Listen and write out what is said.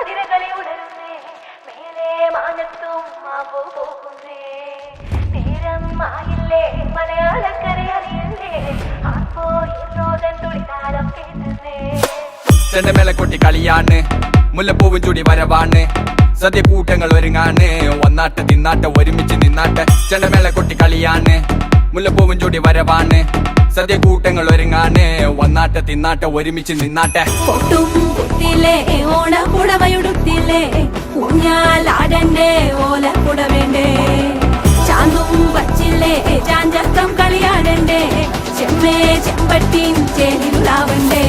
തിരകളി ഉണരുന്നേ മേലെ മാനത്തും മാവോ പോകുന്നേ നേരം ആയില്ലേ മലയാളക്കര അറിയുന്നേ ആപ്പോ ഇന്നോതൻ തുളിതാരം കേട്ടുന്നേ ചെണ്ടമേള കൊട്ടി കളിയാണ് മുല്ലപ്പൂവും ചൂടി വരവാണ് സദ്യ കൂട്ടങ്ങൾ ഒരുങ്ങാണ് ഒന്നാട്ട് തിന്നാട്ട് ഒരുമിച്ച് നിന്നാട്ട് ചെണ്ടമേള കൊട്ടി കളിയാണ് മുല്ലപ്പൂവും ചൂടി വരവാണ് സദ്യ കൂട്ടങ്ങൾ ഒരുങ്ങാണ് ഒന്നാട്ട് തിന്നാട്ട് ഒരുമിച്ച് നിന്നാട്ടെ പൊട്ടും കുത്തില്ലേ ഓണപ്പുടവയുടുത്തില്ലേ ഊഞ്ഞാലാടണ്ടേ ഓലപ്പുടവേണ്ടേ ചാന്തും വച്ചില്ലേ ചാഞ്ചക്കം കളിയാടണ്ടേ ചെമ്മേ ചെമ്പട്ടിൻ ചേലിലാവണ്ടേ